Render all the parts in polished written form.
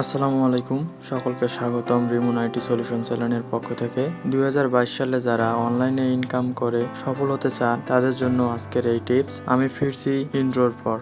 আসসালামু আলাইকুম, সকলকে স্বাগতম রিমন আইটি সলিউশন চ্যানেলের পক্ষ থেকে। 2022 সালে যারা অনলাইনে ইনকাম করে সফল হতে চান তাদের জন্য আজকের এই টিপস। আমি ফিরছি ইন্ট্রোর পর।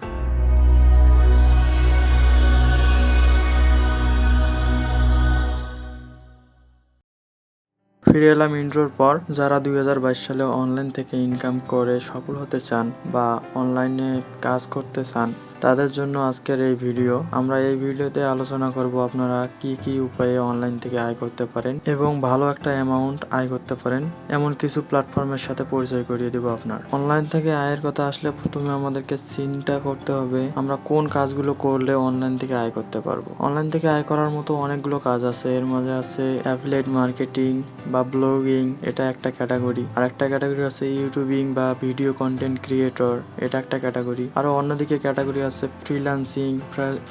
ফিরে এলাম ইন্ট্রোর পর। যারা 2022 সালে অনলাইন থেকে ইনকাম করে সফল হতে চান বা অনলাইনে কাজ করতে চান তাদের জন্য আজকের এই ভিডিও। আমরা এই ভিডিওতে আলোচনা করব আপনারা কি কি উপায়ে অনলাইন থেকে আয় করতে পারেন এবং ভালো একটা অ্যামাউন্ট আয় করতে পারেন এমন কিছু প্ল্যাটফর্মের সাথে পরিচয় করিয়ে দেব আপনার। অনলাইন থেকে আয়ের কথা আসলে প্রথমে আমাদেরকে চিন্তা করতে হবে আমরা কোন কাজগুলো করলে অনলাইন থেকে আয় করতে পারবো। অনলাইন থেকে আয় করার মতো অনেকগুলো কাজ আছে। এর মধ্যে আছে অ্যাফিলিয়েট মার্কেটিং বা ব্লগিং, এটা একটা ক্যাটাগরি। আর একটা ক্যাটাগরি আছে ইউটিউবিং বা ভিডিও কন্টেন্ট ক্রিয়েটর, এটা একটা ক্যাটাগরি। আরো অন্যদিকে ক্যাটাগরি আছে ফ্রিল্যান্সিং।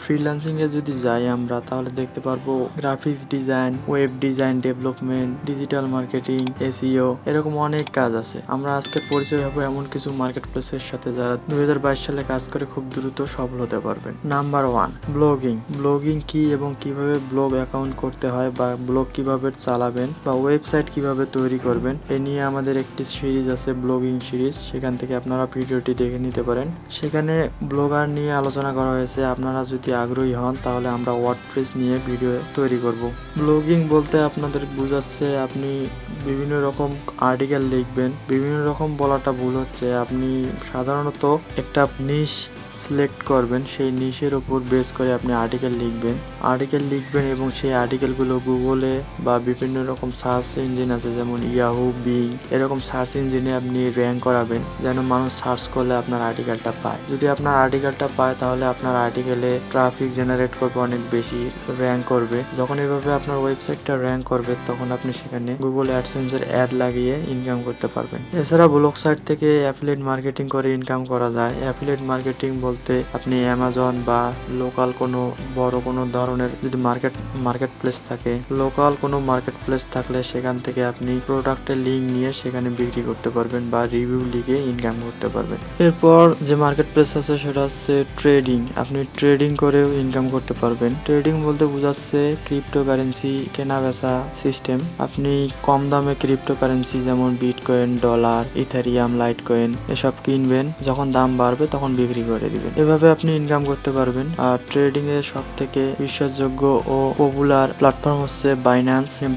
ফ্রিল্যান্সিং এ যদি যাই আমরা তাহলে দেখতে পারবো graphics design, web design development, digital marketing, SEO, এরকম অনেক কাজ আছে। আমরা আজকে পরিচয় হবো এমন কিছু মার্কেট প্লেসের সাথে যারা 2022 সালে কাজ করে খুব দ্রুত সফল হতে পারবেন। Number 1, blogging. ব্লগিং কি এবং কিভাবে ব্লগ অ্যাকাউন্ট করতে হয় বা ব্লগ কিভাবে চালাবেন বা ওয়েবসাইট কিভাবে তৈরি করবেন এ নিয়ে আমাদের একটি সিরিজ আছে, ব্লগিং সিরিজ। সেখান থেকে আপনারা ভিডিওটি দেখে নিতে পারেন। সেখানে ব্লগার নিয়ে আলোচনা করা হয়েছে। আপনারা যদি আগ্রহী হন তাহলে আমরা ওয়ার্ডপ্রেস নিয়ে ভিডিও তৈরি করব। ব্লগিং বলতে আপনাদের বোঝাচ্ছে আপনি বিভিন্ন রকম আর্টিকেল লিখবেন। বিভিন্ন রকম বলাটা ভুল হচ্ছে, আপনি সাধারণত একটা নিশ সিলেক্ট করবেন, সেই নিশের ওপর বেস করে আপনি আর্টিকেল লিখবেন এবং সেই আর্টিকেলগুলো গুগলে বা বিভিন্ন রকম সার্চ ইঞ্জিন আছে যেমন ইয়াহু, বিং, এরকম সার্চ ইঞ্জিনে আপনি র্যাঙ্ক করাবেন যেন মানুষ সার্চ করলে আপনার আর্টিকেলটা পায়। যদি আপনার আর্টিকেলটা পায় তাহলে আপনার আর্টিকেলে ট্রাফিক জেনারেট করবে, অনেক বেশি র্যাঙ্ক করবে। যখন এভাবে আপনার ওয়েবসাইটটা র্যাঙ্ক করবে তখন আপনি সেখানে গুগল অ্যাডসেন্সের অ্যাড লাগিয়ে ইনকাম করতে পারবেন। এছাড়া ব্লগ সাইট থেকে অ্যাফিলিয়েট মার্কেটিং করে ইনকাম করা যায়। অ্যাফিলিয়েট মার্কেটিং বলতে আপনি অ্যামাজন বা লোকাল কোনো বড় কোনো ধরনের যদি মার্কেট প্লেস থাকে, লোকাল কোনো মার্কেট প্লেস থাকলে সেখান থেকে আপনি প্রোডাক্টের লিঙ্ক নিয়ে সেখানে বিক্রি করতে পারবেন বা রিভিউ লিখে ইনকাম করতে পারবেন। এরপর যে মার্কেট প্লেস আছে সেটা হচ্ছে ট্রেডিং। আপনি ট্রেডিং করেও ইনকাম করতে পারবেন। ট্রেডিং বলতে বোঝাচ্ছে ক্রিপ্টোকারেন্সি কেনা বেচা সিস্টেম। আপনি কম দামে ক্রিপ্টোকারেন্সি যেমন বিটকয়েন, ডলার, ইথেরিয়াম, লাইটকয়েন এসব কিনবেন, যখন দাম বাড়বে তখন বিক্রি করে দিবেন। এভাবে আপনি ইনকাম করতে পারবেন। আর ট্রেডিং এর সব থেকে বিশ্বাসযোগ্য ও পপুলার প্ল্যাটফর্ম হচ্ছে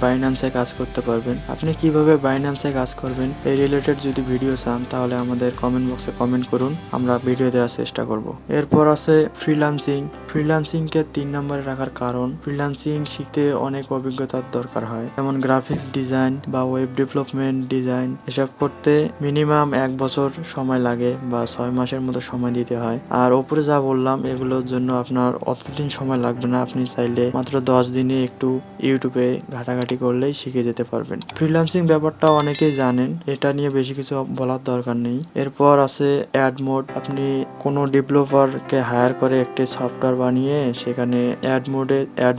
বাইন্যান্সে কাজ করতে পারবেন। আপনি কিভাবে বাইন্যান্সে কাজ করবেন এই রিলেটেড যদি ভিডিও চান তাহলে আমাদের কমেন্ট বক্সে কমেন্ট করুন, আমরা ভিডিও দেওয়ার চেষ্টা করব। এরপর আছে ফ্রিল্যান্সিং কে 3 নম্বরে রাখার কারণ ফ্রিল্যান্সিং শিখতে অনেক অভিজ্ঞতার দরকার হয়। যেমন গ্রাফিক্স ডিজাইন বা ওয়েব ডেভেলপমেন্ট ডিজাইন এসব করতে মিনিমাম 1 বছর সময় লাগে বা 6 মাসের মতো সময় দিতে হয়। আর ওপরে যা বললাম এগুলোর জন্য আপনার অতদিন সময় লাগবে না, আপনি চাইলে মাত্র 10 দিনে একটু ইউটিউবে ঘাটাঘাটি করলেই শিখে যেতে পারবেন। ফ্রিল্যান্সিং ব্যাপারটা অনেকেই জানেন, এটা নিয়ে বেশি কিছু বলার দরকার নেই। এরপর আছে অ্যাড মোড। আপনি কোনো ডেভেলপারকে হায়ার করে একটি সফটওয়্যার বানিয়ে সেখানে অ্যাড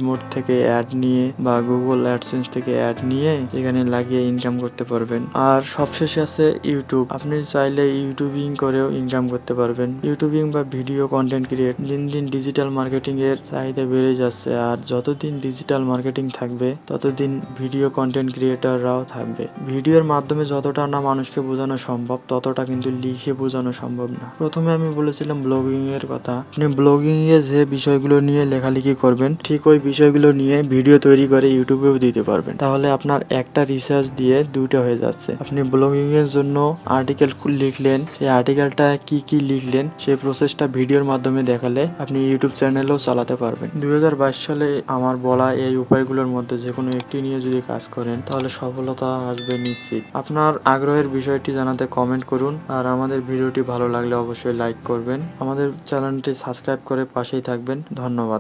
মোড থেকে অ্যাড নিয়ে বা গুগল অ্যাডসেন্স থেকে অ্যাড নিয়ে সেখানে লাগিয়ে ইনকাম করতে পারবেন। আর সবশেষে আছে ইউটিউব। আপনি চাইলে ইউটিউবিং করেও ইনকাম করতে পারবেন। ইউটিউবিং বা ভিডিও কন্টেন্ট ক্রিয়েট, দিন দিন ডিজিটাল মার্কেটিং এর চাহিদা বেড়ে যাচ্ছে। আর যতদিন ডিজিটাল মার্কেটিং থাকবে ততদিন ভিডিও কন্টেন্ট ক্রিয়েটররাও থাকবে। ভিডিওর মাধ্যমে যতটা না মানুষকে বোঝানো সম্ভব ততটা কিন্তু লিখে বোঝানো সম্ভব না। প্রথমে আমি বলেছিলাম ব্লগিং এর কথা। আপনি ব্লগিং এ যে বিষয়গুলো নিয়ে লেখালেখি করবেন ঠিক ওই বিষয়গুলো নিয়ে ভিডিও তৈরি করে ইউটিউবেও দিতে পারবেন। তাহলে আপনার একটা রিসার্চ দিয়ে 2টা হয়ে যাচ্ছে। আপনি ব্লগিং এর জন্য আর্টিকেল লিখলেন, সেই আর্টিকেলটা কি লিখলেন সেই প্রসেসটা ভিডিওর মাধ্যমে দেখালে আপনি ইউটিউব চ্যানেলও চালাতে পারবেন। 2022 সালে আমার বলা এই উপায়গুলোর মধ্যে যে কোনো একটি নিয়ে যদি কাজ করেন তাহলে সফলতা আসবে নিশ্চিত। আপনার আগ্রহের বিষয়টি জানাতে কমেন্ট করুন। আর আমাদের ভিডিওটি ভালো লাগলে অবশ্যই লাইক করবেন। আমাদের চ্যানেলটি সাবস্ক্রাইব করে পাশেই থাকবেন। ধন্যবাদ।